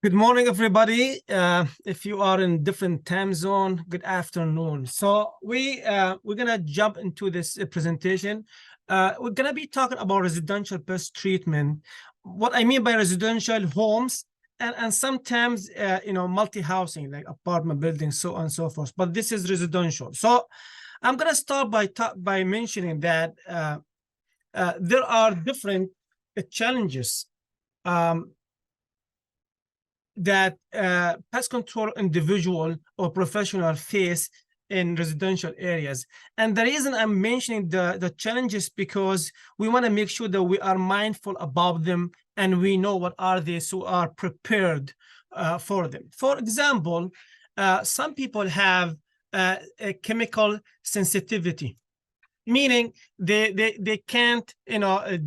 Good morning, everybody. If you are in different time zone, good afternoon. So we're gonna jump into this presentation. We're gonna be talking about residential pest treatment. What I mean by residential homes and sometimes multi-housing like apartment buildings, so on and so forth. But this is residential. So I'm gonna start by mentioning that there are different challenges. That pest control individual or professional face in residential areas. And the reason I'm mentioning the challenges because we want to make sure that we are mindful about them and we know what are they so are prepared for them. For example, some people have a chemical sensitivity, meaning they can't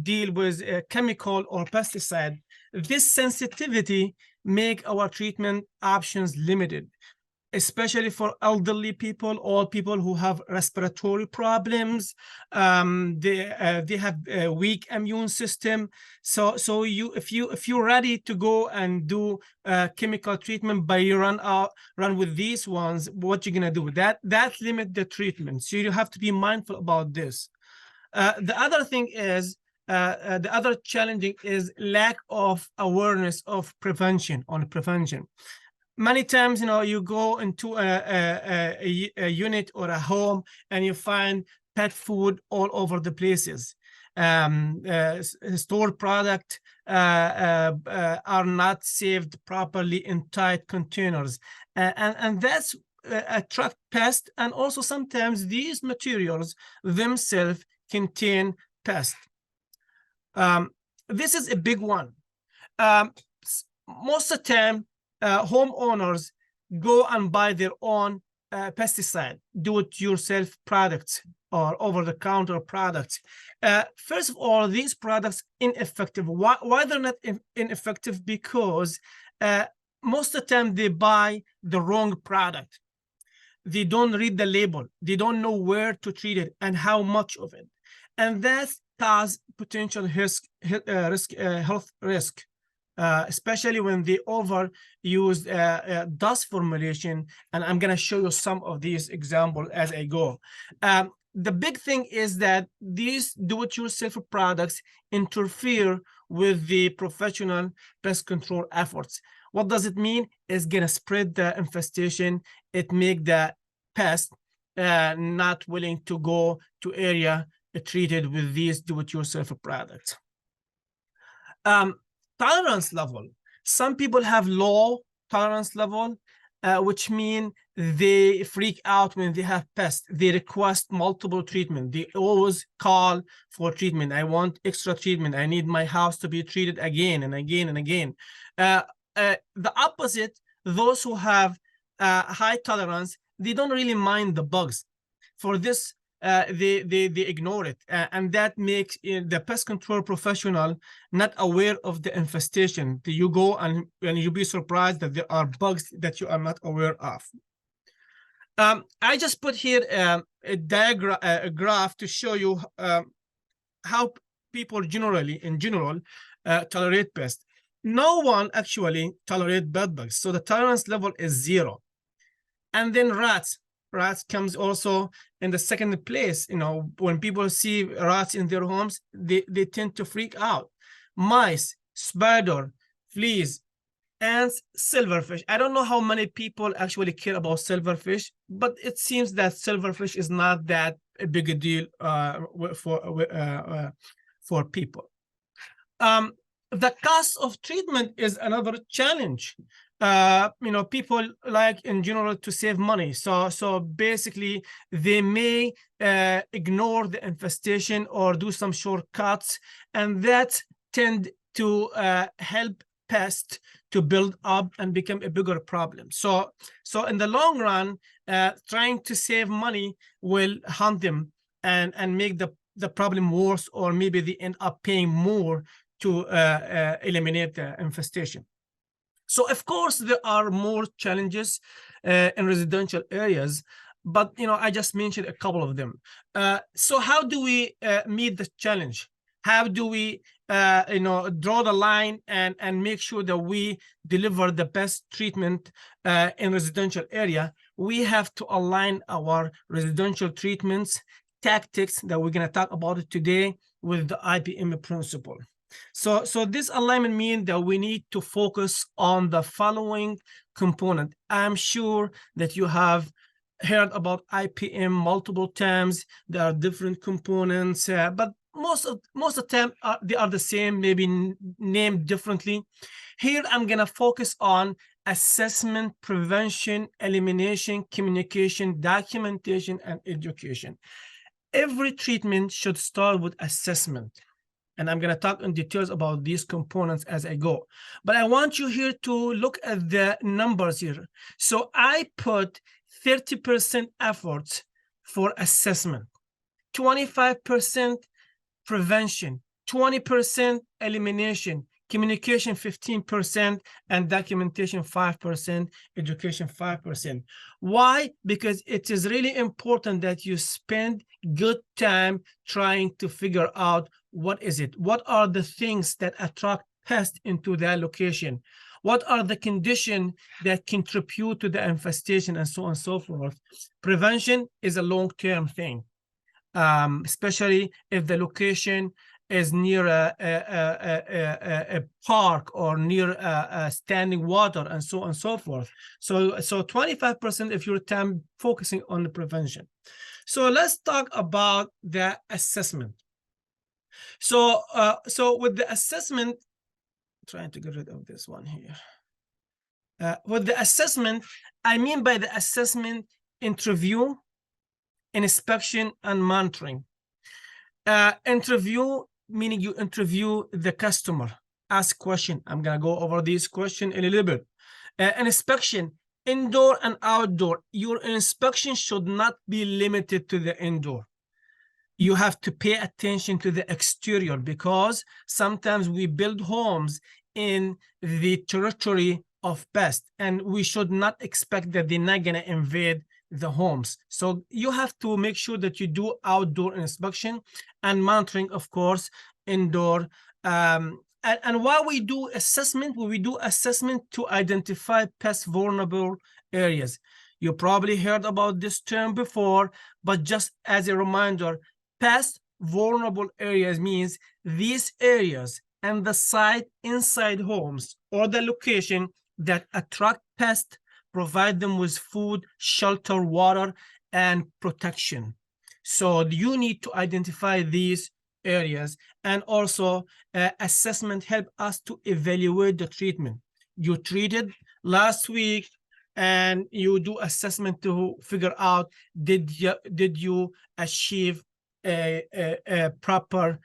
deal with a chemical or pesticide. This sensitivity make our treatment options limited, especially for elderly people or people who have respiratory problems. They have a weak immune system. So if you're ready to go and do chemical treatment, but you run with these ones, what you're gonna do? That limit the treatment. So you have to be mindful about this. The other thing is the other challenging is lack of awareness of prevention. Many times, you go into a unit or a home and you find pet food all over the places. Stored product are not saved properly in tight containers, and that's attract pests. And also sometimes these materials themselves contain pests. This is a big one. Most of the time, homeowners go and buy their own pesticide, do-it-yourself products or over-the-counter products. First of all, these products ineffective. Why they're not ineffective? Because most of the time they buy the wrong product. They don't read the label. They don't know where to treat it and how much of it, and that's cause potential health risk, especially when they overuse dust formulation. And I'm going to show you some of these examples as I go. The big thing is that these do-it-yourself products interfere with the professional pest control efforts. What does it mean? It's going to spread the infestation. It make the pest not willing to go to area treated with these do-it-yourself products. Tolerance level. Some people have low tolerance level, which mean they freak out when they have pests. They request multiple treatment. They always call for treatment. I want extra treatment. I need my house to be treated again and again and again. The opposite, those who have high tolerance, they don't really mind the bugs. For this, they ignore it, and that makes the pest control professional not aware of the infestation. You go and you'll be surprised that there are bugs that you are not aware of. I just put here a diagram, a graph to show you how people in general tolerate pests. No one actually tolerates bed bugs, so the tolerance level is 0. And then rats comes also in the second place. When people see rats in their homes, they tend to freak out. Mice, spider, fleas, ants, silverfish. I don't know how many people actually care about silverfish, but it seems that silverfish is not that a big a deal for people. The cost of treatment is another challenge. People like in general to save money. So basically they may ignore the infestation or do some shortcuts, and that tend to help pests to build up and become a bigger problem. So in the long run, trying to save money will haunt them and make the problem worse, or maybe they end up paying more to eliminate the infestation. So of course there are more challenges in residential areas, but I just mentioned a couple of them. So how do we meet the challenge? How do we draw the line and make sure that we deliver the best treatment in residential area? We have to align our residential treatments tactics that we're going to talk about it today with the IPM principle. So this alignment means that we need to focus on the following component. I'm sure that you have heard about IPM multiple times. There are different components, but most of the time they are the same, maybe named differently. Here I'm going to focus on assessment, prevention, elimination, communication, documentation, and education. Every treatment should start with assessment. And I'm going to talk in details about these components as I go. But I want you here to look at the numbers here. So I put 30% efforts for assessment, 25% prevention, 20% elimination, communication 15%, and documentation 5%, education 5%. Why? Because it is really important that you spend good time trying to figure out what is it? What are the things that attract pests into that location? What are the conditions that contribute to the infestation, and so on and so forth? Prevention is a long-term thing, especially if the location is near a park or near standing water, and so on and so forth. So 25% of your time focusing on the prevention. So let's talk about the assessment. So with the assessment, trying to get rid of this one here. With the assessment, I mean by the assessment, interview, inspection, and monitoring. Interview, meaning you interview the customer, ask question. I'm going to go over this question in a little bit. Inspection, indoor and outdoor. Your inspection should not be limited to the indoor. You have to pay attention to the exterior, because sometimes we build homes in the territory of pests, and we should not expect that they're not going to invade the homes. So you have to make sure that you do outdoor inspection and monitoring, of course, indoor. And while we do assessment, to identify pest vulnerable areas. You probably heard about this term before, but just as a reminder, pest vulnerable areas means these areas and the site inside homes or the location that attract pests, provide them with food, shelter, water, and protection. So you need to identify these areas, and also assessment help us to evaluate the treatment. You treated last week, and you do assessment to figure out did you achieve a proper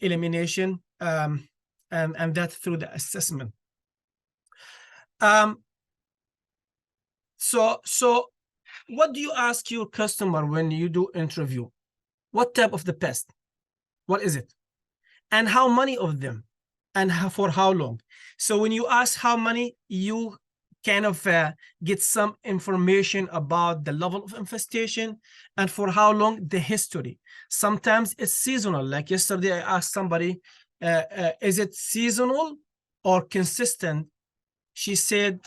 elimination, and that's through the assessment. So what do you ask your customer when you do interview? What type of the pest? What is it? And how many of them? And for how long? So when you ask how many, you kind of get some information about the level of infestation, and for how long, the history. Sometimes it's seasonal. Like yesterday, I asked somebody, is it seasonal or consistent? She said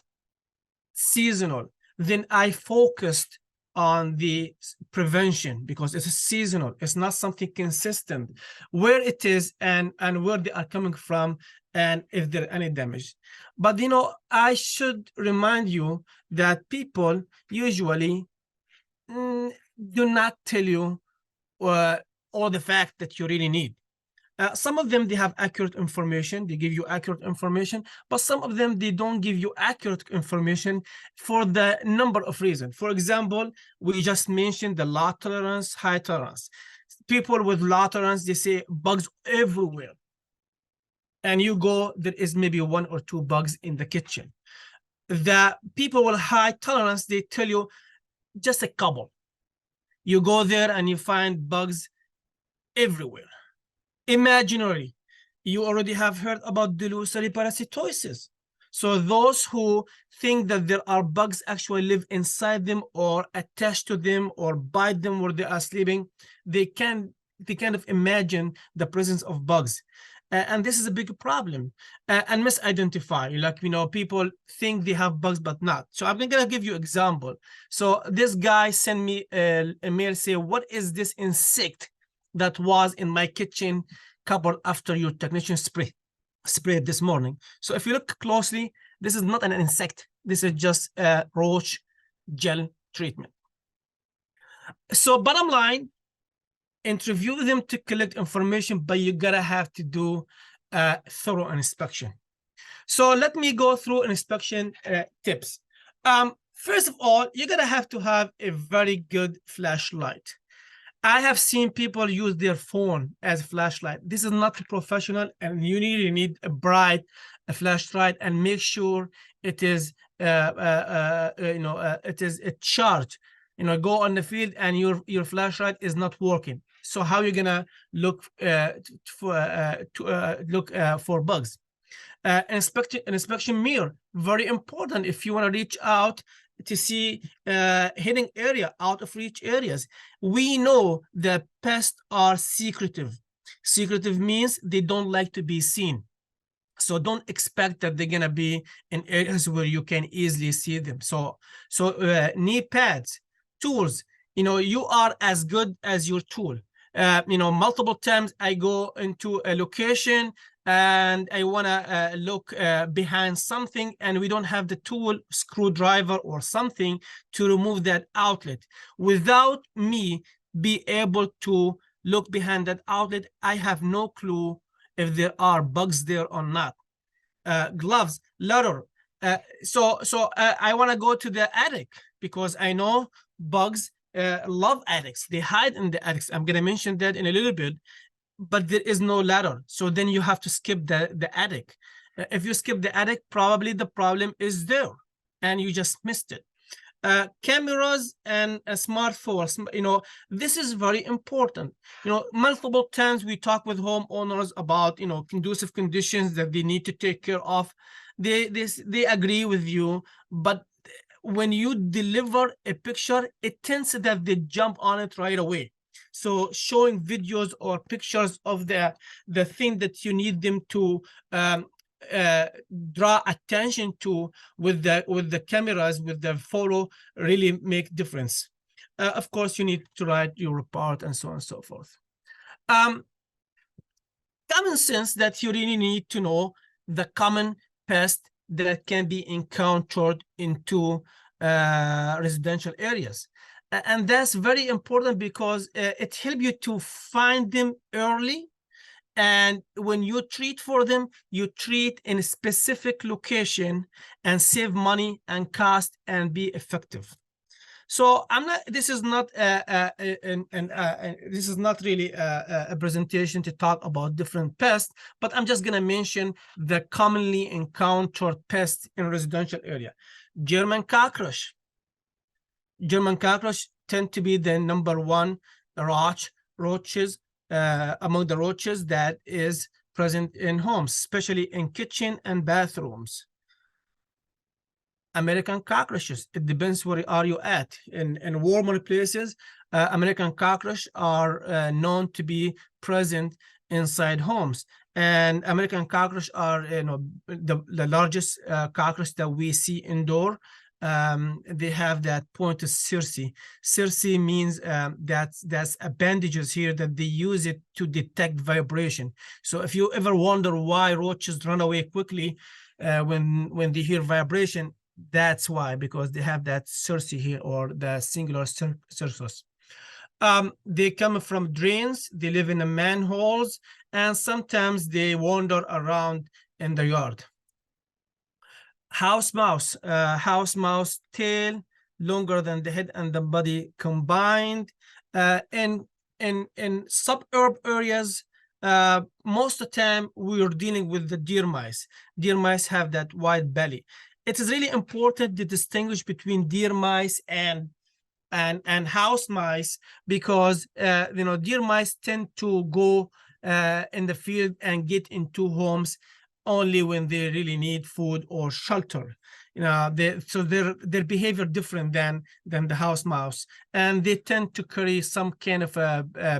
seasonal. Then I focused on the prevention, because it's seasonal. It's not something consistent, where it is and where they are coming from, and if there any damage. But I should remind you that people usually do not tell you all the fact that you really need. Some of them, they have accurate information, they give you accurate information, but some of them, they don't give you accurate information for the number of reasons. For example, we just mentioned the low tolerance, high tolerance. People with low tolerance, they say bugs everywhere. And you go, there is maybe 1 or 2 bugs in the kitchen. The people with high tolerance, they tell you just a couple. You go there and you find bugs everywhere. Imaginary, you already have heard about delusory parasitosis. So those who think that there are bugs actually live inside them or attached to them or bite them where they are sleeping, they can they kind of imagine the presence of bugs. And this is a big problem, and misidentify. Like, people think they have bugs, but not. So I'm gonna give you example. So this guy sent me a mail, say, what is this insect that was in my kitchen cupboard after your technician sprayed this morning? So if you look closely, this is not an insect. This is just a roach gel treatment. So bottom line, interview them to collect information, but you gotta have to do a thorough inspection. So let me go through inspection tips. First of all, you're gonna have to have a very good flashlight. I have seen people use their phone as a flashlight. This is not professional, and you need a bright flashlight, and make sure it is it is a charge. Go on the field and your flashlight is not working. So how are you gonna look for bugs? Inspection mirror, very important if you want to reach out to see hidden area, out of reach areas. We know that pests are secretive. Secretive means they don't like to be seen. So don't expect that they're gonna be in areas where you can easily see them. So knee pads, tools, you are as good as your tool. Multiple times I go into a location and I want to look behind something, and we don't have the tool, screwdriver or something, to remove that outlet. Without me be able to look behind that outlet, I have no clue if there are bugs there or not. Gloves, ladder. So I want to go to the attic because I know bugs love attics. They hide in the attics. I'm going to mention that in a little bit, but there is no ladder. So then you have to skip the attic. If you skip the attic, probably the problem is there and you just missed it. Cameras and smartphones, this is very important. Multiple times we talk with homeowners about, conducive conditions that they need to take care of. They agree with you, but when you deliver a picture, it tends that they jump on it right away. So showing videos or pictures of the thing that you need them to draw attention to with the cameras, with the photo, really make difference. Of course, you need to write your report and so on and so forth. Common sense that you really need to know the common pests that can be encountered into residential areas. And that's very important because it helps you to find them early. And when you treat for them, you treat in a specific location and save money and cost and be effective. So this is not really a presentation to talk about different pests, but I'm just going to mention the commonly encountered pests in residential area. German cockroach. German cockroach tend to be the number one roaches among the roaches that is present in homes, especially in kitchen and bathrooms. American cockroaches, it depends where are you at. In warmer places, American cockroach are known to be present inside homes. And American cockroach are the largest cockroach that we see indoor. They have that pointed cerci. Cerci means that's bandages here that they use it to detect vibration. So if you ever wonder why roaches run away quickly when they hear vibration, that's why, because they have that cerci here, or the singular cercus. They come from drains, they live in the manholes, and sometimes they wander around in the yard. House mouse, tail longer than the head and the body combined. In suburb areas, most of the time we are dealing with the deer mice. Deer mice have that wide belly. It is really important to distinguish between deer mice and house mice, because deer mice tend to go in the field and get into homes only when they really need food or shelter. so their behavior different than the house mouse, and they tend to carry some kind of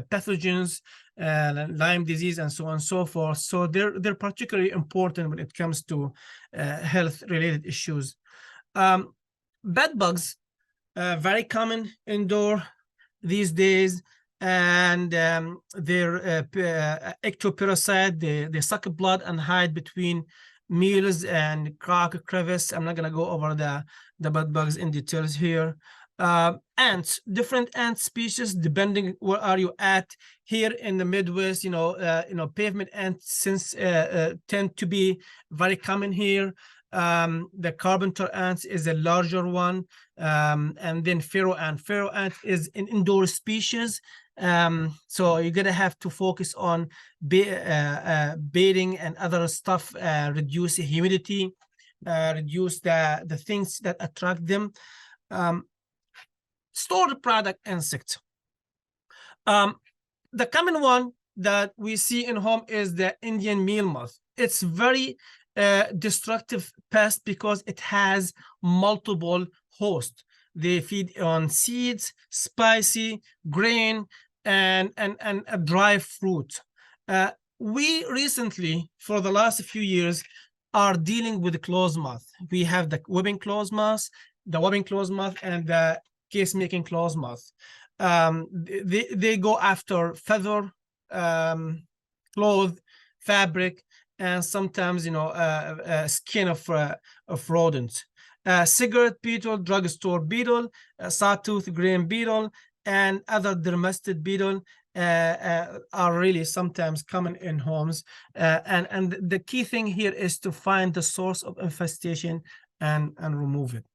pathogens, Lyme disease, and so on and so forth. So they're particularly important when it comes to health related issues. Bed bugs, very common indoor these days, and they're ectoparasite. They suck blood and hide between meals and crack crevice. I'm not gonna go over the bed bugs in details here. Ants, different ant species depending where are you at. Here in the Midwest, pavement ants tend to be very common here. The carpenter ants is a larger one, and then pharaoh ant is an indoor species. So you're gonna have to focus on baiting and other stuff, reduce humidity, reduce the things that attract them. Stored product insects. The common one that we see in home is the Indian meal moth. It's very destructive pest because it has multiple hosts. They feed on seeds, spicy, grain, and dry fruit. We recently, for the last few years, are dealing with the clothes moth. We have the webbing clothes moth, and the case-making clothes moth. They go after feather, cloth, fabric, and sometimes skin of rodents. Cigarette beetle, drugstore beetle, sawtooth grain beetle, and other dermestid beetle are really sometimes common in homes. And the key thing here is to find the source of infestation and remove it.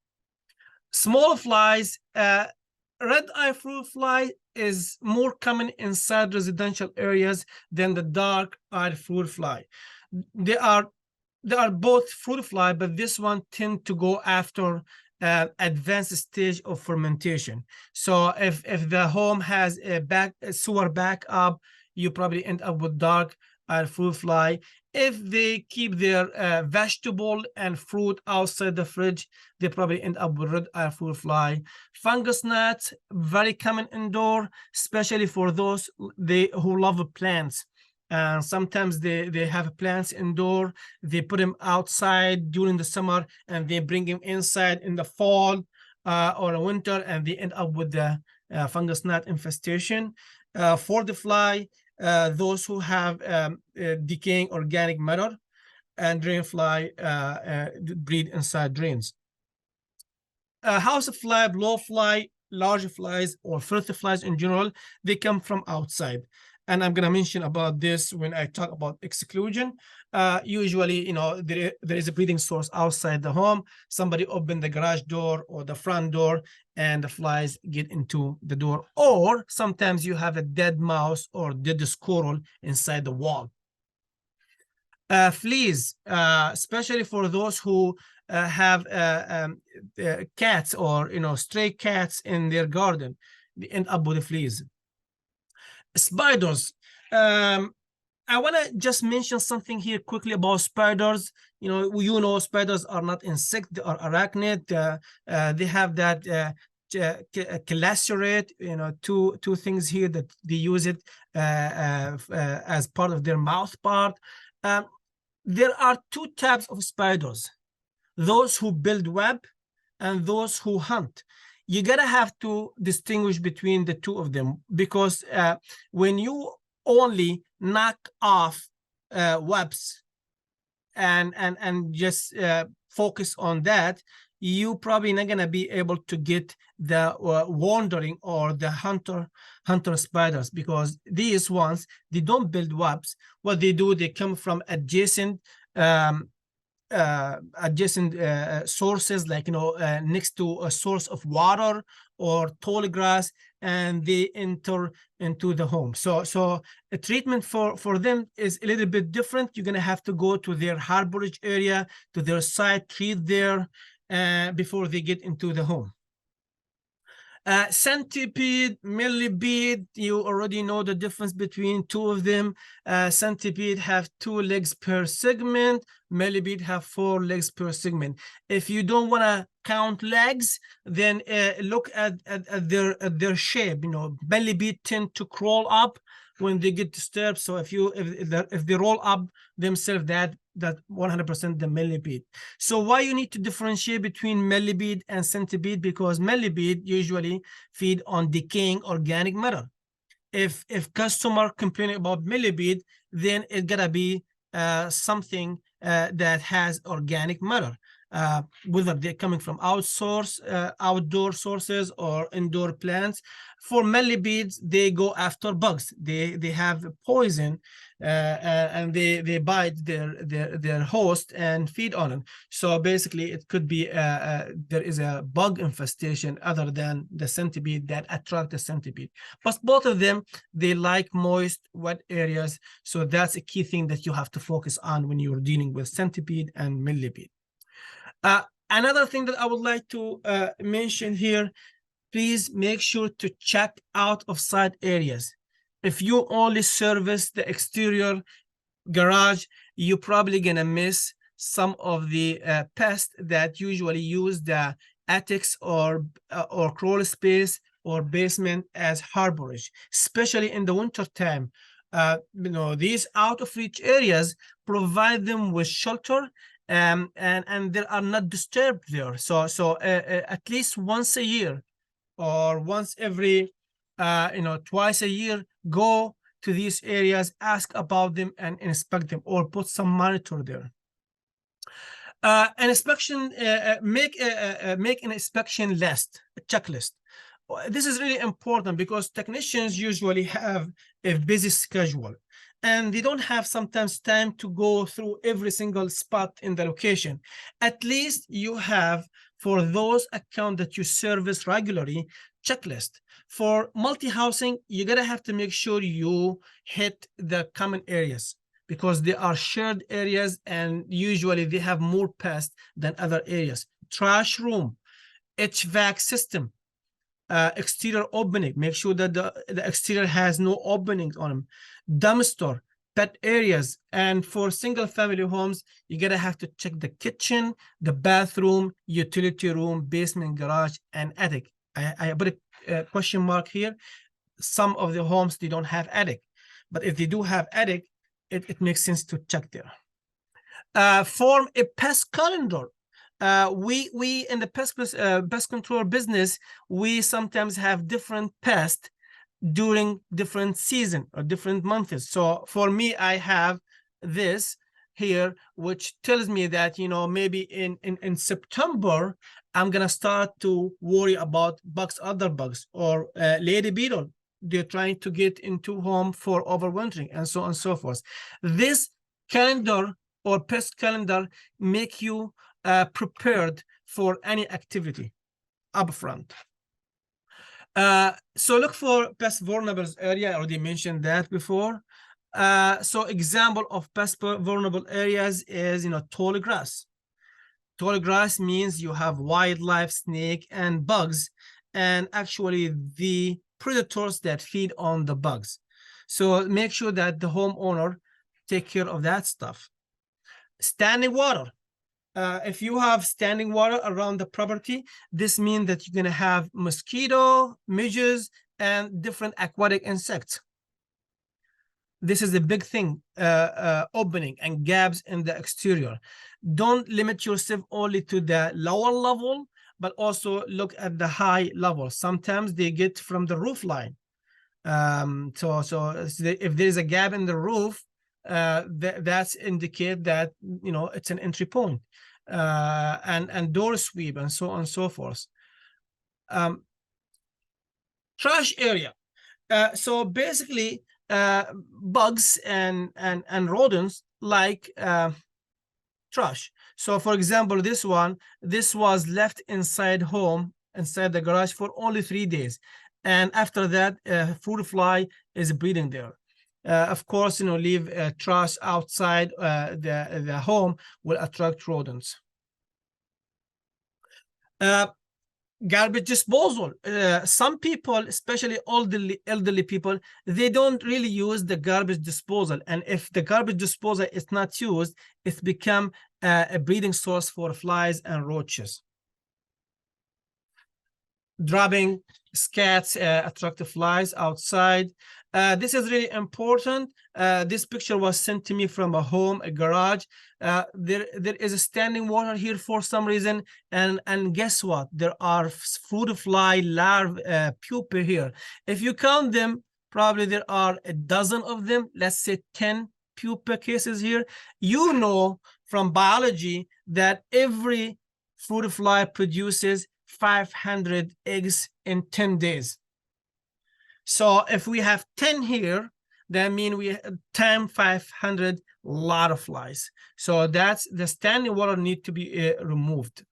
Small flies, red-eye fruit fly is more common inside residential areas than the dark-eyed fruit fly. They are both fruit fly, but this one tend to go after advanced stage of fermentation. So if the home has a sewer backup, you probably end up with dark-eyed fruit fly. If they keep their vegetable and fruit outside the fridge, they probably end up with red-eye fruit fly. Fungus gnats, very common indoor, especially for those who love plants. Sometimes they have plants indoor, they put them outside during the summer, and they bring them inside in the fall or winter, and they end up with the fungus gnat infestation. For the fly, those who have decaying organic matter, and drain fly breed inside drains. House fly, blowfly, large flies, or filthy flies in general, they come from outside. And I'm going to mention about this when I talk about exclusion. Usually, there is a breeding source outside the home. Somebody opened the garage door or the front door, and the flies get into the door. Or sometimes you have a dead mouse or dead squirrel inside the wall. Fleas, especially for those who have cats or stray cats in their garden, they end up with the fleas. Spiders. I want to just mention something here quickly about spiders. Spiders are not insect, they are arachnid. They have that chelacerate, two things here that they use it as part of their mouth part. There are two types of spiders: those who build web and those who hunt. You gotta have to distinguish between the two of them, because when you only knock off webs and just focus on that, you probably not gonna be able to get the wandering or the hunter spiders, because these ones, they don't build webs. What they do, they come from adjacent sources, like next to a source of water or tall grass, and they enter into the home. So a treatment for them is a little bit different. You're gonna have to go to their harborage area, to their site, treat there before they get into the home. Centipede, millipede, you already know the difference between two of them. Centipede have 2 legs per segment, millipede have 4 legs per segment. If you don't want to count legs, then look at their shape. You know, millipede tend to crawl up when they get disturbed. So if they roll up themselves, that 100% the millipede. So why you need to differentiate between millipede and centipede? Because millipede usually feed on decaying organic matter. If customer complaining about millipede, then it gotta be something that has organic matter. Whether they're coming from outdoor sources or indoor plants. For millipedes, they go after bugs. They have poison, and they bite their host and feed on them. So basically, it could be there is a bug infestation other than the centipede that attract the centipede. But both of them, they like moist, wet areas. So that's a key thing that you have to focus on when you're dealing with centipede and millipede. Another thing that I would like to mention here, please make sure to check out of site areas. If you only service the exterior garage, you're probably gonna miss some of the pests that usually use the attics or crawl space or basement as harborage, especially in the winter time. You know, these out of reach areas provide them with shelter, and they are not disturbed there. So at least once a year or once every twice a year, go to these areas, ask about them and inspect them, or put some monitor there. An inspection, make an inspection list, a checklist. This is really important because technicians usually have a busy schedule and they don't have sometimes time to go through every single spot in the location. At least you have, for those accounts that you service regularly, checklist. For multi-housing, you're gonna have to make sure you hit the common areas because they are shared areas and usually they have more pests than other areas. Trash room, HVAC system, exterior opening, make sure that the exterior has no openings on them. Dumpster, pet areas, and for single family homes, you're gonna have to check the kitchen, the bathroom, utility room, basement, garage, and attic. I put a question mark here. Some of the homes, they don't have attic, but if they do have attic, it makes sense to check there. Form a pest calendar. We in the pest control business, we sometimes have different pests during different season or different months. So for me, I have this here, which tells me that, you know, maybe in September, I'm gonna start to worry about bugs, other bugs, or lady beetle. They're trying to get into home for overwintering, and so on and so forth. This calendar or pest calendar make you prepared for any activity upfront. So look for pest vulnerable area. I already mentioned that before. So example of pest vulnerable areas is, you know, tall grass. Tall grass means you have wildlife, snake, and bugs, and actually the predators that feed on the bugs. So make sure that the homeowner take care of that stuff. Standing water. If you have standing water around the property, this means that you're gonna have mosquito, midges, and different aquatic insects. This is a big thing, opening and gaps in the exterior. Don't limit yourself only to the lower level, but also look at the high level. Sometimes they get from the roof line. So if there's a gap in the roof, that's indicate that, you know, it's an entry point, and door sweep, and so on and so forth. Trash area. So basically, bugs and rodents like trash. So for example, this was left inside the garage for only 3 days, and after that, fruit fly is breeding there. Of course, you know, leave trash outside the home will attract rodents. Garbage disposal. Some people, especially elderly people, they don't really use the garbage disposal. And if the garbage disposal is not used, it's become a breeding source for flies and roaches. Dropping scats, attractive flies outside. This is really important. This picture was sent to me from a home, a garage. There is a standing water here for some reason, and guess what? There are fruit fly larvae, pupae here. If you count them, probably there are a dozen of them. Let's say 10 pupa cases here. You know from biology that every fruit fly produces 500 eggs in 10 days. So if we have 10 here, that means we times 500, lot of flies. So that's the standing water need to be removed.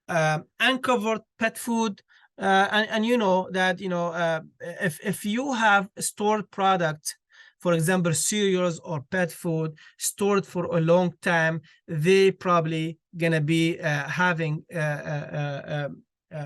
Uncovered pet food, and you know that if you have stored product, for example, cereals or pet food stored for a long time, they probably gonna be having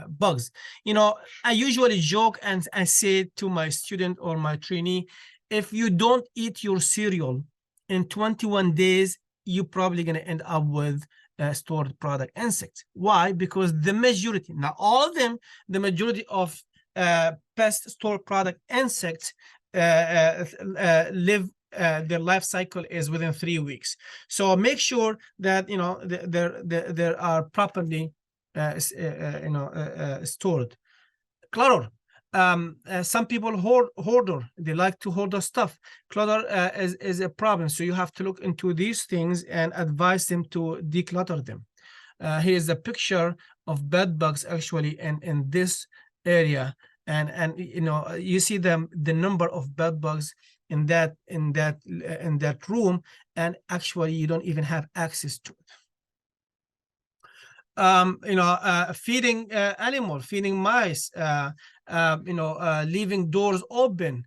bugs. I usually joke and I say to my student or my trainee, if you don't eat your cereal in 21 days, you're probably gonna end up with stored product insects. Why? Because the majority, not all of them, the majority of pest stored product insects live, their life cycle is within 3 weeks. So make sure that there are properly stored. Clutter. Some people hoarder. They like to hoard the stuff. Clutter is a problem. So you have to look into these things and advise them to declutter them. Here's a picture of bed bugs actually in this area. And you see the number of bed bugs in that room, and actually you don't even have access to it. Feeding animal, feeding mice, leaving doors open,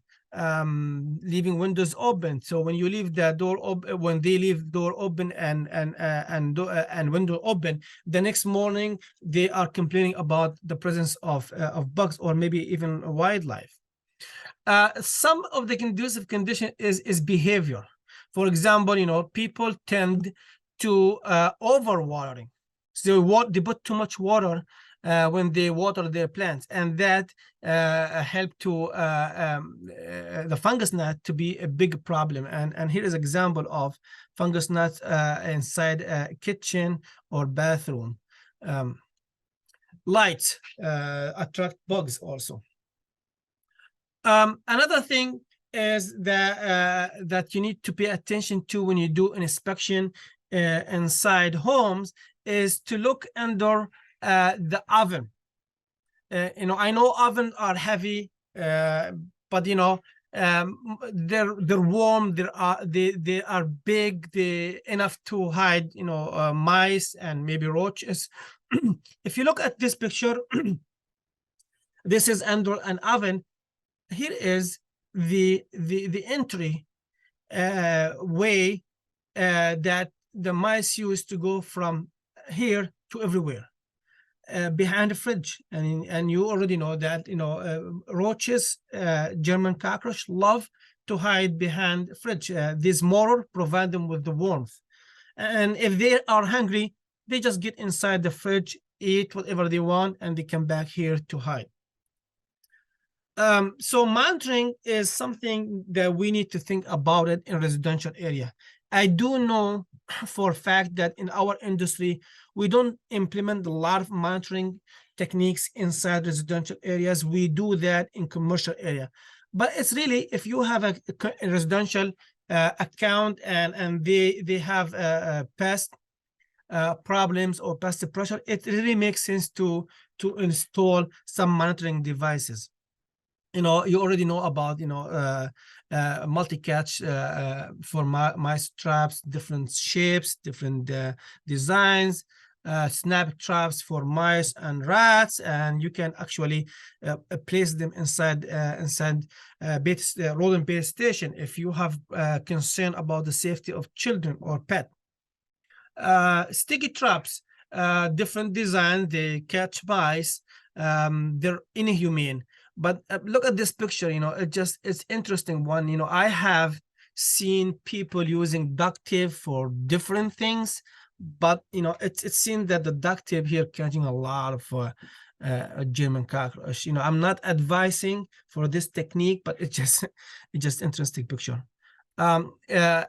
leaving windows open. So when you leave the door open, when they leave door open and window open, the next morning they are complaining about the presence of bugs or maybe even wildlife. Some of the conducive condition is behavior. For example, people tend to overwatering. So they put too much water when they water their plants, and that help to the fungus gnat to be a big problem. And here is an example of fungus gnats inside a kitchen or bathroom. Lights attract bugs also. Another thing is that you need to pay attention to when you do an inspection inside homes is to look under the oven. I know ovens are heavy, but they're warm. They are big, enough to hide mice and maybe roaches. If you look at this picture, this is under an oven. Here is the entry way that the mice used to go from here to everywhere, behind the fridge. And you already know that roaches, German cockroach, love to hide behind the fridge. This motor provide them with the warmth, and if they are hungry, they just get inside the fridge, eat whatever they want, and they come back here to hide. So monitoring is something that we need to think about it in residential area. I do know for a fact that in our industry, we don't implement a lot of monitoring techniques inside residential areas. We do that in commercial area. But it's really, if you have a residential account and they have pest problems or pest pressure, it really makes sense to install some monitoring devices. You already know about multi-catch for mice traps, different shapes, different designs, snap traps for mice and rats, and you can actually place them inside rodent bait station if you have concern about the safety of children or pet. Sticky traps. different design, they catch mice. They're inhumane. But look at this picture, it's interesting one. I have seen people using duct tape for different things, but it's seen that the duct tape here catching a lot of German cockroach. I'm not advising for this technique, but it's just interesting picture.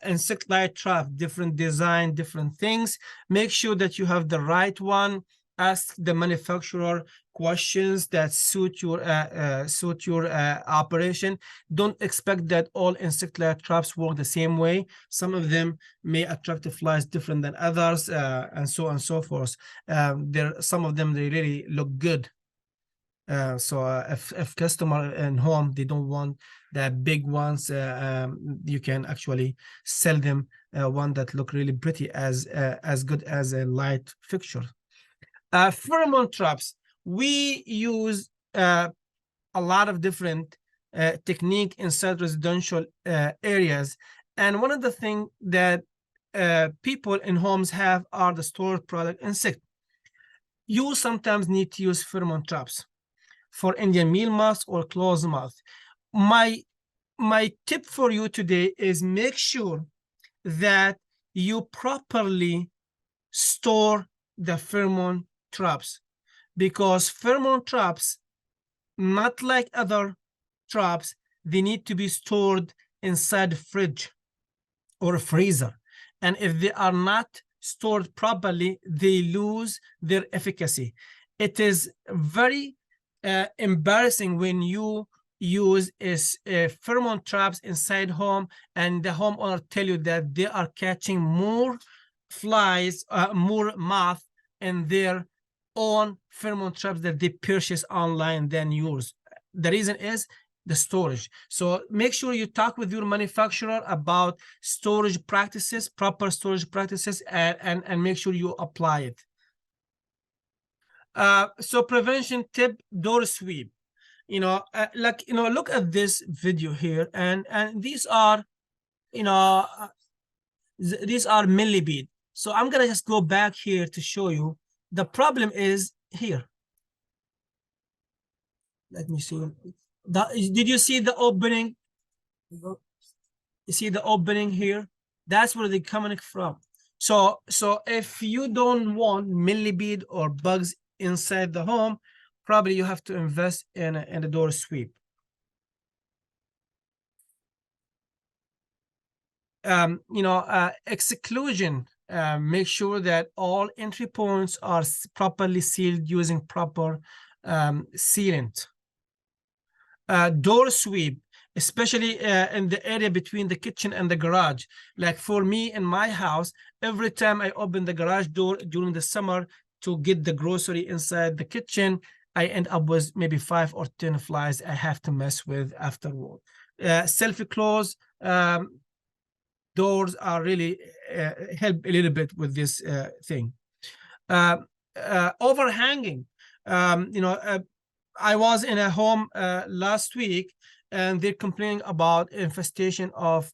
Insect light trap, different design, different things. Make sure that you have the right one. Ask the manufacturer questions that suit your operation. Don't expect that all insect light traps work the same way. Some of them may attract the flies different than others, and so on and so forth. Some of them, they really look good. So if customer in home, they don't want the big ones, you can actually sell them one that look really pretty, as good as a light fixture. Pheromone traps, we use a lot of different technique inside residential areas, and one of the things that people in homes have are the stored product insect. You sometimes need to use pheromone traps for Indian meal moth or closed moth. My tip for you today is make sure that you properly store the pheromone traps, because pheromone traps, not like other traps, they need to be stored inside the fridge or a freezer. And if they are not stored properly, they lose their efficacy. It is very embarrassing when you use pheromone traps inside home and the homeowner tell you that they are catching more flies, more moth in their own pheromone traps that they purchase online than yours. The reason is the storage. So make sure you talk with your manufacturer about storage practices, proper storage practices, and make sure you apply it. So prevention tip, door sweep. Look at this video here, and these are, these are millipede. So I'm gonna just go back here to show you. The problem is here. Let me see. Did you see the opening? You see the opening here? That's where they're coming from. So if you don't want millipede or bugs inside the home, probably you have to invest in a door sweep. Exclusion. Make sure that all entry points are properly sealed using proper sealant. Door sweep, especially in the area between the kitchen and the garage. Like for me in my house, every time I open the garage door during the summer to get the grocery inside the kitchen, I end up with maybe 5 or 10 flies I have to mess with afterward. Self-close doors are really help a little bit with this thing. Overhanging. I was in a home last week, and they're complaining about infestation of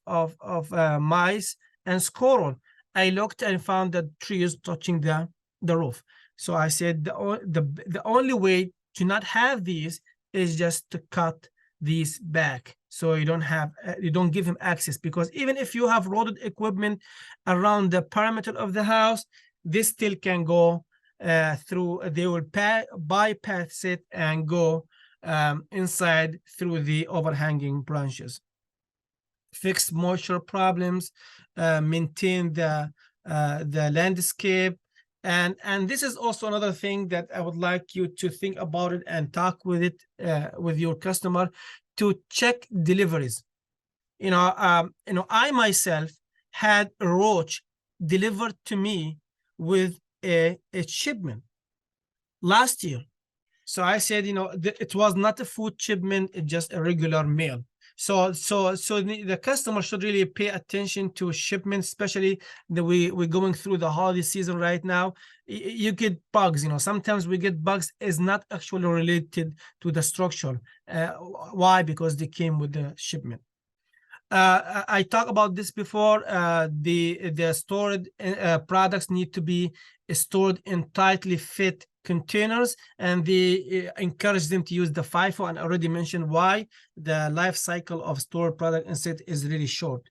mice and squirrel. I looked and found that trees touching the roof. So I said the only way to not have these is just to cut these back, so you don't give him access, because even if you have loaded equipment around the perimeter of the house, this still can go through. They will bypass it and go inside through the overhanging branches. Fix moisture problems, maintain the landscape. And this is also another thing that I would like you to think about it and talk with it with your customer, to check deliveries. I myself had a roach delivered to me with a shipment last year. So I said, it was not a food shipment, it's just a regular mail. So the customer should really pay attention to shipments, especially that we're going through the holiday season right now. You get bugs, sometimes we get bugs is not actually related to the structure. Why? Because they came with the shipment. I talked about this before. The stored products need to be stored in tightly fit containers, and they encourage them to use the FIFO, and I already mentioned why the life cycle of stored product insect is really short.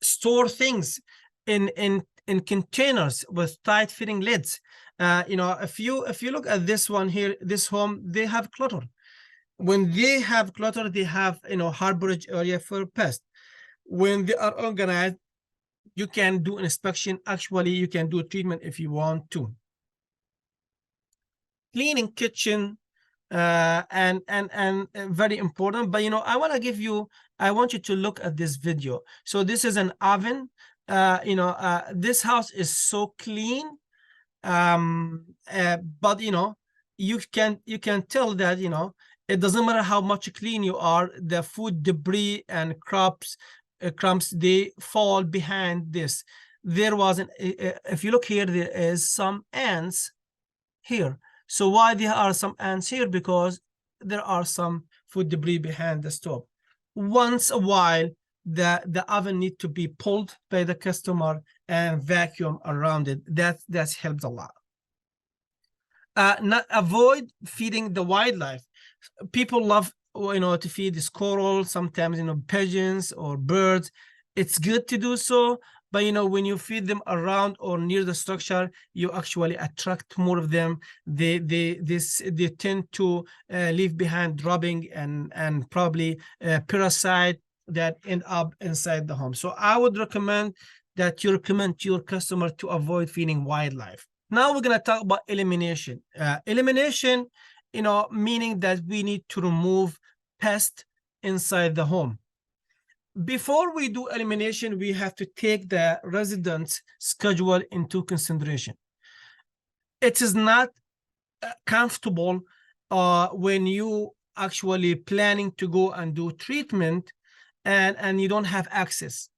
Store things in containers with tight fitting lids. You know, if you look at this one here, this home, they have clutter. When they have clutter, they have, you know, harborage area for pests. When they are organized, you can do an inspection. Actually, you can do a treatment if you want to. Cleaning kitchen, and very important. But you know, I want you to look at this video. So this is an oven. You know, this house is so clean. But you know, you can tell that, you know, it doesn't matter how much clean you are, the food debris and crumbs, they fall behind this. There was if you look here, there is some ants here. So why there are some ants here? Because there are some food debris behind the stove. Once a while, the oven need to be pulled by the customer and vacuum around it. That helps a lot. Not avoid feeding the wildlife. People love, you know, to feed the squirrel, sometimes, you know, pigeons or birds. It's good to do so, but you know, when you feed them around or near the structure, you actually attract more of them. They tend to leave behind dropping and probably parasite that end up inside the home. So I would recommend that you recommend to your customer to avoid feeding wildlife. Now we're going to talk about elimination. Elimination, you know, meaning that we need to remove pests inside the home. Before we do elimination, we have to take the residence schedule into consideration. It is not comfortable when you actually planning to go and do treatment and you don't have access,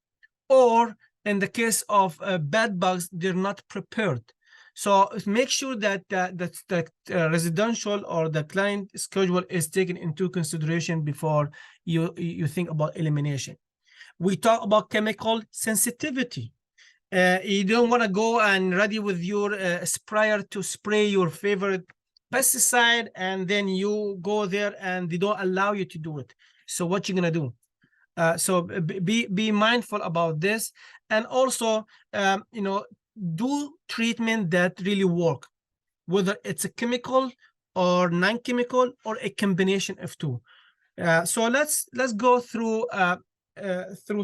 or in the case of bed bugs, they're not prepared. So make sure that the residential or the client schedule is taken into consideration before you think about elimination. We talk about chemical sensitivity. You don't want to go and ready with your sprayer to spray your favorite pesticide, and then you go there and they don't allow you to do it. So what you're gonna do? So be mindful about this, and also you know, do treatment that really work, whether it's a chemical or non-chemical or a combination of two. So let's go through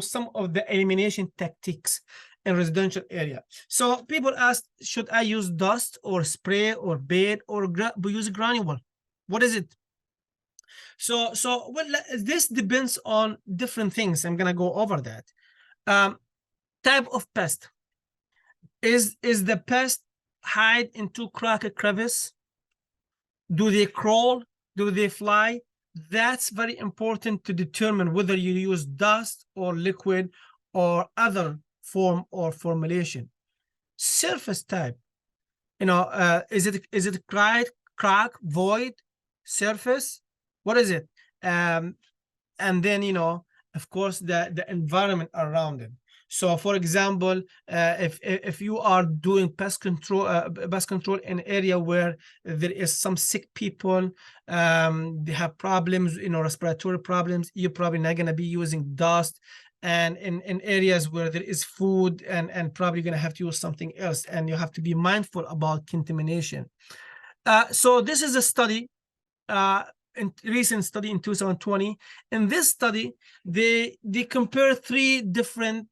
some of the elimination tactics in residential area. So people ask, should I use dust or spray or bait or use granule? What is it? So well, this depends on different things. I'm gonna go over that. Type of pest. Is the pest hide into crack a crevice? Do they crawl? Do they fly? That's very important to determine whether you use dust or liquid or other form or formulation. Surface type, you know, is it crack, void, surface? What is it? And then, you know, of course, the environment around it. So, for example, if you are doing pest control in an area where there is some sick people, they have problems, you know, respiratory problems, you're probably not going to be using dust. And in areas where there is food, and probably going to have to use something else, and you have to be mindful about contamination. So this is a study, recent study in 2020. In this study, they compare 3 different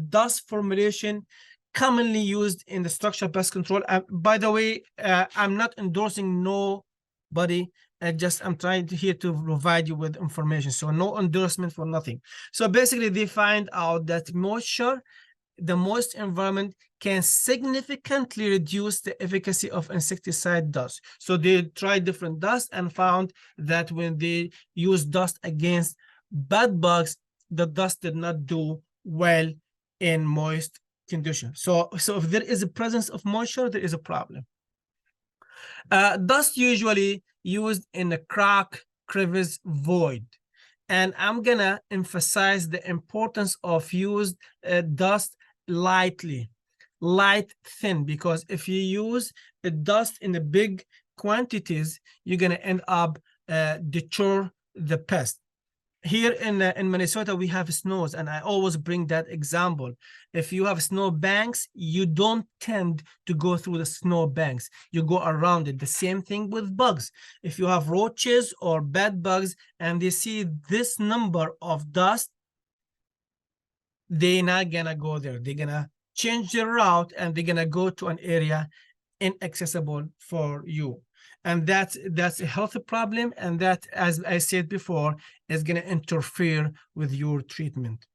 dust formulation commonly used in the structural pest control. By the way, I'm not endorsing nobody. I'm trying here to provide you with information. So no endorsement for nothing. So basically, they find out that the moist environment can significantly reduce the efficacy of insecticide dust. So they tried different dust and found that when they use dust against bed bugs, the dust did not do well in moist conditions. So if there is a presence of moisture, there is a problem. Dust usually used in a crack, crevice, void. And I'm gonna emphasize the importance of use dust lightly, light thin, because if you use the dust in the big quantities, you're gonna end up deter the pest. Here in Minnesota, we have snows, and I always bring that example. If you have snow banks, you don't tend to go through the snow banks. You go around it. The same thing with bugs. If you have roaches or bed bugs and they see this number of dust, they're not gonna go there. They're gonna change their route and they're gonna go to an area inaccessible for you. And that's a health problem, and that, as I said before, is going to interfere with your treatment.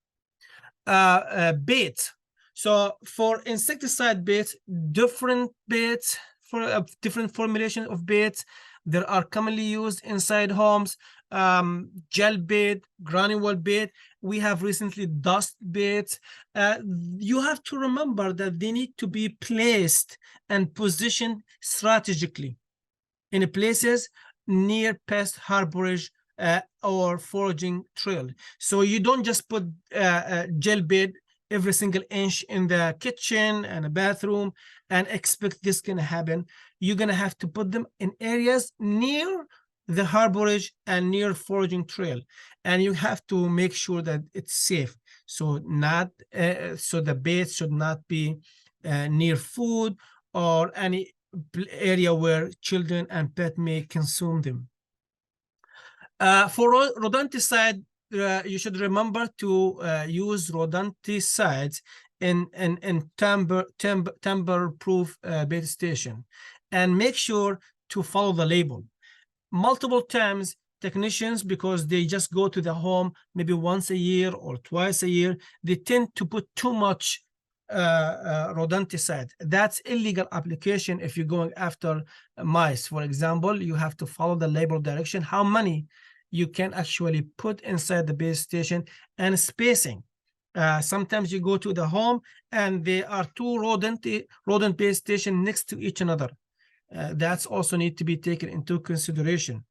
Baits. So for insecticide baits, different baits for different formulation of baits that are commonly used inside homes. Gel bait, granule bait. We have recently dust baits. You have to remember that they need to be placed and positioned strategically in places near pest harborage or foraging trail. So you don't just put gel bait every single inch in the kitchen and a bathroom and expect this can happen. You're gonna have to put them in areas near the harborage and near foraging trail, and you have to make sure that it's safe. So not so the bait should not be near food or any area where children and pet may consume them. For rodenticide, you should remember to use rodenticides in tamper-proof bait station, and make sure to follow the label. Multiple times, technicians, because they just go to the home maybe once a year or twice a year, they tend to put too much rodenticide. That's illegal application. If you're going after mice, for example, you have to follow the label direction, how many you can actually put inside the base station, and spacing. Sometimes you go to the home and there are two rodent base station next to each other. That's also need to be taken into consideration.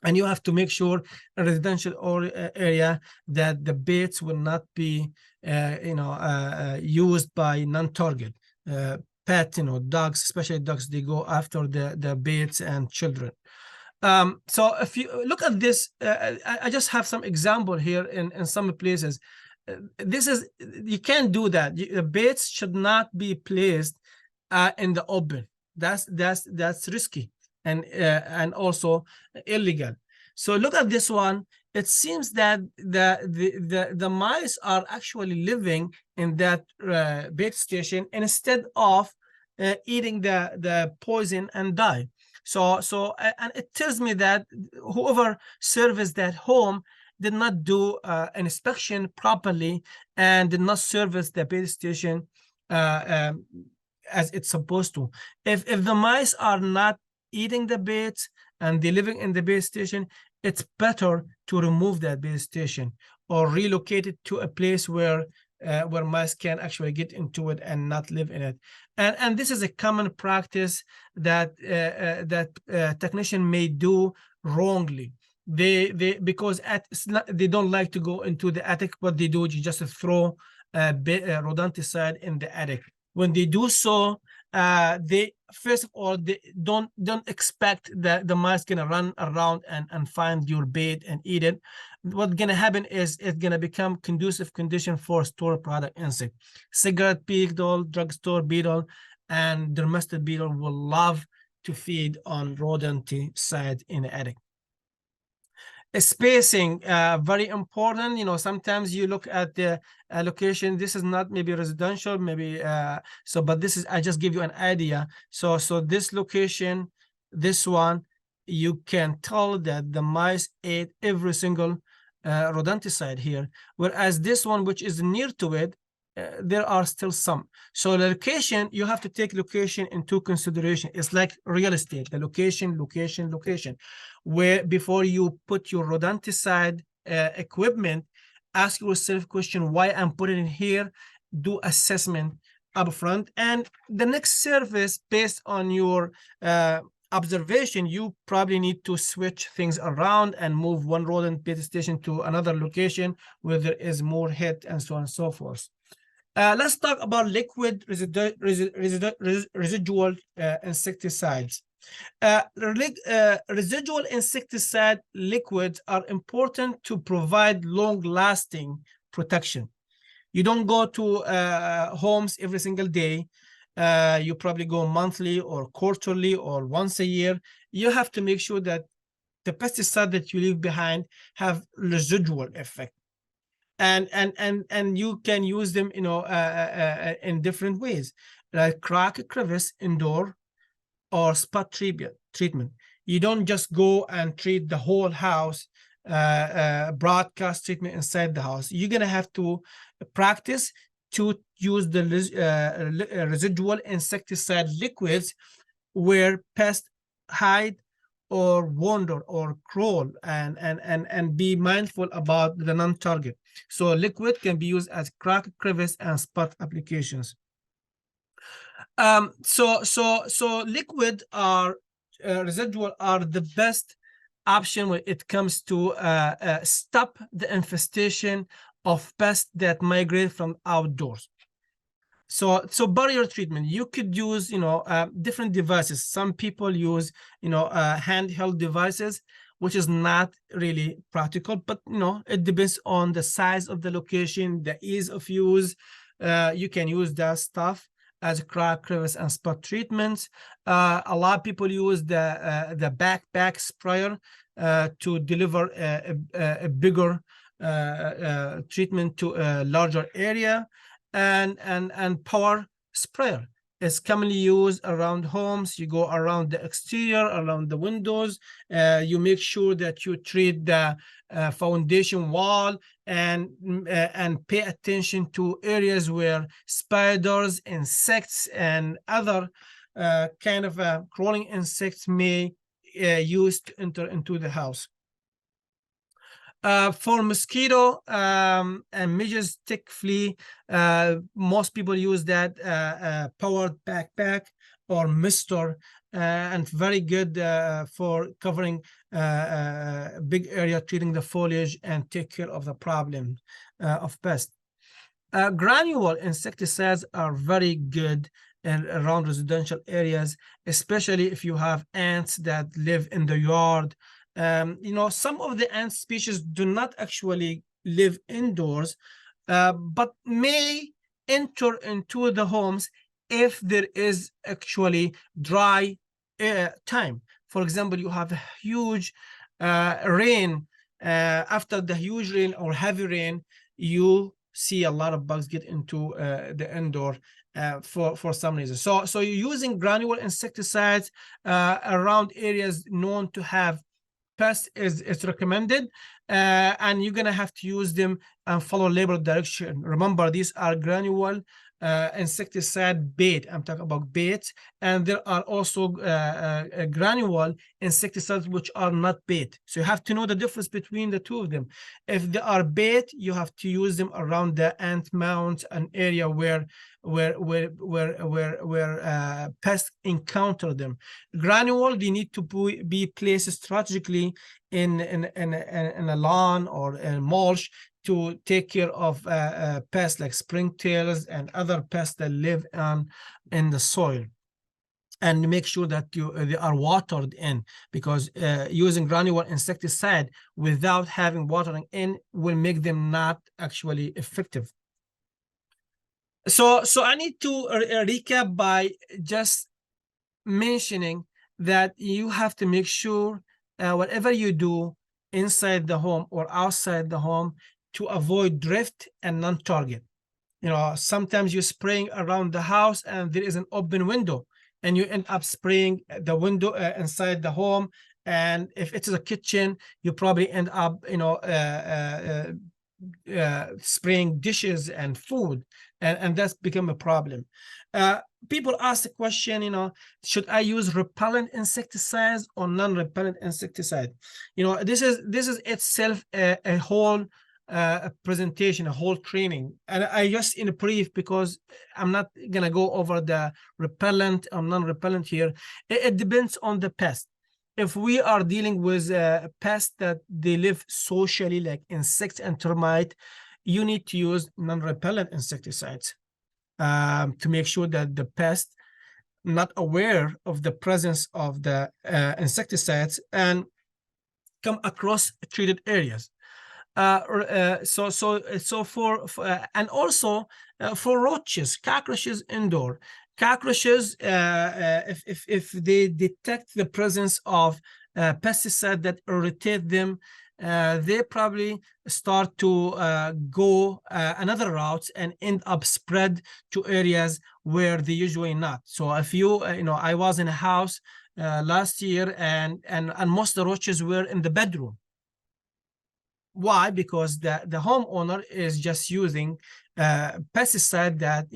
And you have to make sure a residential area that the baits will not be, used by non-target pet, dogs, especially dogs. They go after the baits and children. So if you look at this, I just have some example here in some places. This is, you can't do that. The baits should not be placed in the open. That's risky and also illegal. So look at this one. It seems that the mice are actually living in that bait station instead of eating the poison and die. So and it tells me that whoever serviced that home did not do an inspection properly and did not service the bait station as it's supposed to. If the mice are not eating the baits and they're living in the bait station, it's better to remove that bait station or relocate it to a place where mice can actually get into it and not live in it. And this is a common practice that technician may do wrongly. Because they don't like to go into the attic. What they do is you just throw rodenticide in the attic. When they do so, they first of all, they don't expect that the mice gonna run around and find your bait and eat it. What's gonna happen is it's gonna become conducive condition for store product insect. Cigarette beetle, drugstore beetle, and domestic beetle will love to feed on rodenticide in the attic. Spacing, very important. Sometimes you look at the location. This is not maybe residential, maybe but this is, I just give you an idea. So this location, this one, you can tell that the mice ate every single rodenticide here, whereas this one, which is near to it, there are still some. So the location, you have to take location into consideration. It's like real estate, the location, where before you put your rodenticide equipment, ask yourself question, why I'm putting it here, do assessment up front, and the next service based on your observation, you probably need to switch things around and move one rodent bait station to another location where there is more hit, and so on and so forth. Let's talk about liquid residual insecticides. Residual insecticide liquids are important to provide long-lasting protection. You don't go to homes every single day. You probably go monthly or quarterly or once a year. You have to make sure that the pesticide that you leave behind have residual effect. And you can use them, in different ways, like crack, crevice, indoor, or spot treatment. You don't just go and treat the whole house, broadcast treatment inside the house. You're gonna have to practice to use the residual insecticide liquids where pests hide or wander or crawl, and be mindful about the non-target. So liquid can be used as crack, crevice, and spot applications. So liquid are residual are the best option when it comes to stop the infestation of pests that migrate from outdoors. So barrier treatment, you could use different devices. Some people use handheld devices, which is not really practical, but it depends on the size of the location, the ease of use. You can use that stuff as crack, crevice, and spot treatments. A lot of people use the backpack sprayer to deliver a bigger treatment to a larger area, and power sprayer is commonly used around homes. You go around the exterior, around the windows. You make sure that you treat the foundation wall, and pay attention to areas where spiders, insects, and other kind of crawling insects may use to enter into the house. For mosquito and midges, tick, flea, most people use that powered backpack or mister, and very good for covering a big area, treating the foliage, and take care of the problem of pests. Granule insecticides are very good around residential areas, especially if you have ants that live in the yard. Some of the ant species do not actually live indoors, but may enter into the homes if there is actually dry time. For example, you have a huge rain. After the huge rain or heavy rain, you see a lot of bugs get into the indoor for some reason. So you're using granule insecticides around areas known to have pests is recommended, and you're gonna have to use them and follow label direction. Remember, these are granule insecticide bait. I'm talking about baits, and there are also granule insecticides which are not bait. So you have to know the difference between the two of them. If they are bait, you have to use them around the ant mounds, an area where pests encounter them. Granule, they need to be placed strategically in a lawn or a mulch to take care of pests like springtails and other pests that live in the soil, and make sure that they are watered in, because using granule insecticide without having watering in will make them not actually effective. So I need to recap by just mentioning that you have to make sure whatever you do inside the home or outside the home to avoid drift and non-target. Sometimes you're spraying around the house and there is an open window, and you end up spraying the window inside the home. And if it's a kitchen, you probably end up spraying dishes and food, and that's become a problem. People ask the question, should I use repellent insecticides or non-repellent insecticide? This is itself a whole a presentation, a whole training, and I just in a brief, because I'm not gonna go over the repellent or non-repellent here. It depends on the pest. If we are dealing with pests that they live socially, like insects and termite, you need to use non-repellent insecticides to make sure that the pest not aware of the presence of the insecticides and come across treated areas. So for and also for roaches, cockroaches indoor. Cockroaches, if they detect the presence of pesticide that irritate them, they probably start to go another route and end up spread to areas where they usually not. So if you I was in a house last year, and most of the roaches were in the bedroom. Why? Because the homeowner is just using pesticide that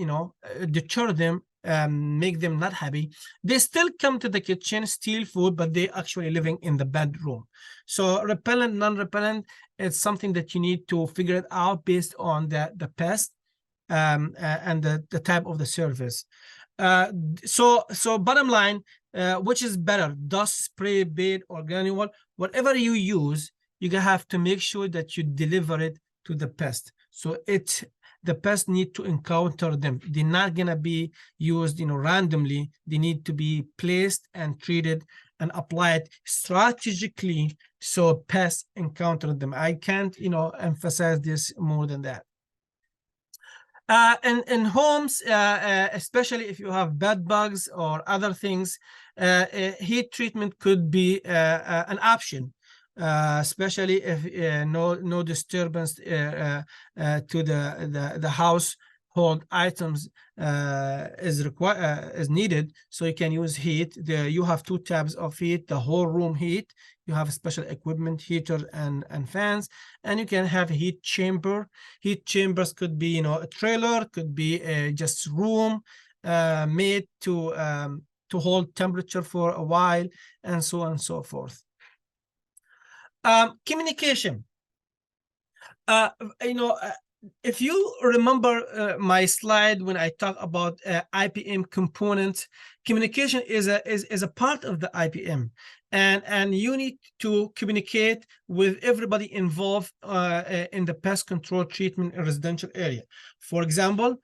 deter them, make them not happy. They still come to the kitchen, steal food, but they actually living in the bedroom. So repellent, non-repellent, it's something that you need to figure it out based on the pest and the type of the service. So bottom line, which is better, dust spray, bait, or granule? Whatever you use, you have to make sure that you deliver it to the pest. So the pest need to encounter them. They're not gonna be used, randomly. They need to be placed and treated and applied strategically so pests encounter them. I can't, emphasize this more than that. In homes, especially if you have bed bugs or other things, heat treatment could be an option. Especially if no disturbance to the household items is needed. So you can use heat. You have two types of heat: the whole room heat. You have special equipment, heater and fans, and you can have a heat chamber. Heat chambers could be a trailer, could be just room made to hold temperature for a while, and so on and so forth. Communication. If you remember my slide when I talk about IPM components, communication is a part of the IPM, and you need to communicate with everybody involved in the pest control treatment in residential area. For example,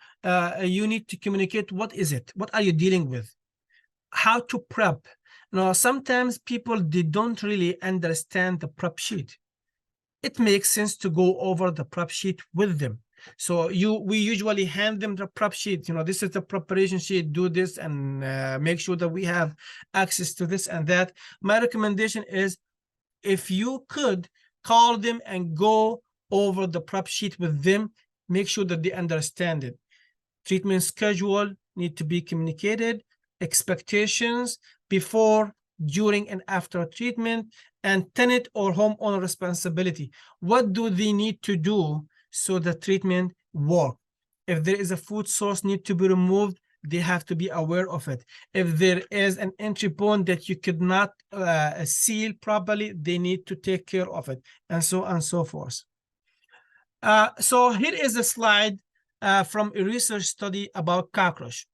you need to communicate what is it, what are you dealing with, how to prep. Now, sometimes people, they don't really understand the prep sheet. It makes sense to go over the prep sheet with them. So we usually hand them the prep sheet. This is the preparation sheet, do this, and make sure that we have access to this and that. My recommendation is, if you could call them and go over the prep sheet with them, make sure that they understand it. Treatment schedule need to be communicated, expectations before, during, and after treatment, and tenant or homeowner responsibility. What do they need to do so the treatment work? If there is a food source need to be removed, they have to be aware of it. If there is an entry point that you could not seal properly, they need to take care of it, and so on and so forth. So here is a slide from a research study about cockroach.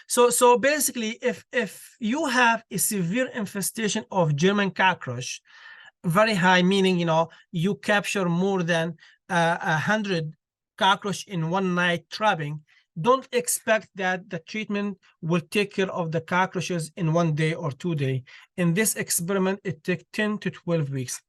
So basically, if you have a severe infestation of German cockroach, very high, meaning you capture more than 100 cockroach in one night trapping, don't expect that the treatment will take care of the cockroaches in 1 day or 2 days. In this experiment, it took 10 to 12 weeks.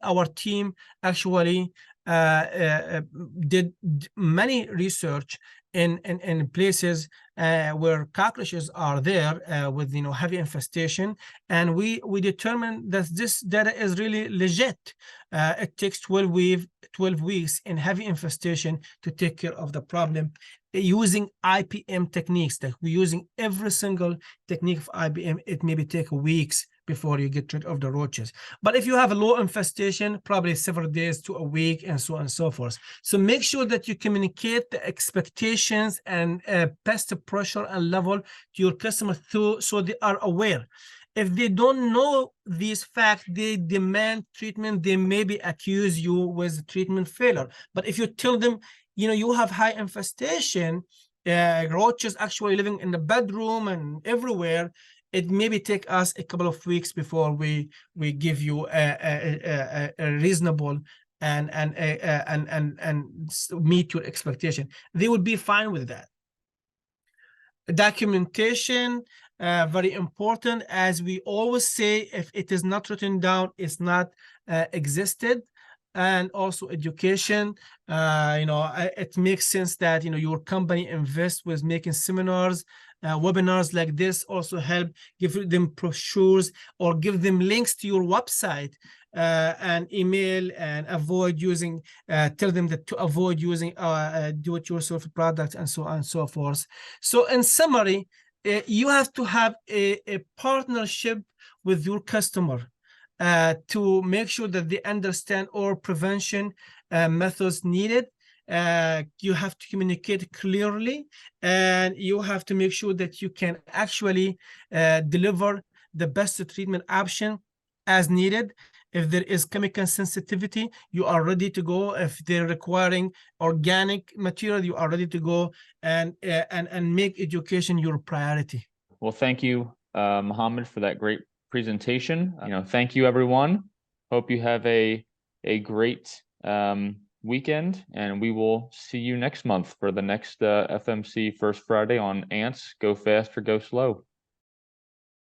Our team actually did many research in places where cockroaches are there with heavy infestation, and we determined that this data is really legit. It takes 12 weeks in heavy infestation to take care of the problem using IPM techniques. That we're using every single technique of IPM. It maybe take weeks before you get rid of the roaches. But if you have a low infestation, probably several days to a week, and so on and so forth. So make sure that you communicate the expectations and pest pressure and level to your customer so they are aware. If they don't know these facts, they demand treatment, they maybe accuse you with treatment failure. But if you tell them, you have high infestation, roaches actually living in the bedroom and everywhere, it maybe take us a couple of weeks before we give you a reasonable and meet your expectation. They would be fine with that. Documentation, very important. As we always say, if it is not written down, it's not existed. And also education, it makes sense that your company invests with making seminars, webinars like this. Also help give them brochures or give them links to your website and email, and avoid using tell them that to avoid using do-it-yourself products, and so on and so forth. So in summary, you have to have a partnership with your customer to make sure that they understand all prevention methods needed. You have to communicate clearly, and you have to make sure that you can actually deliver the best treatment option as needed. If there is chemical sensitivity, you are ready to go. If they're requiring organic material, you are ready to go, and make education your priority. Well, thank you, Mohammed, for that great presentation. Thank you, everyone. Hope you have a great weekend, and we will see you next month for the next FMC First Friday on ants. Go fast or go slow.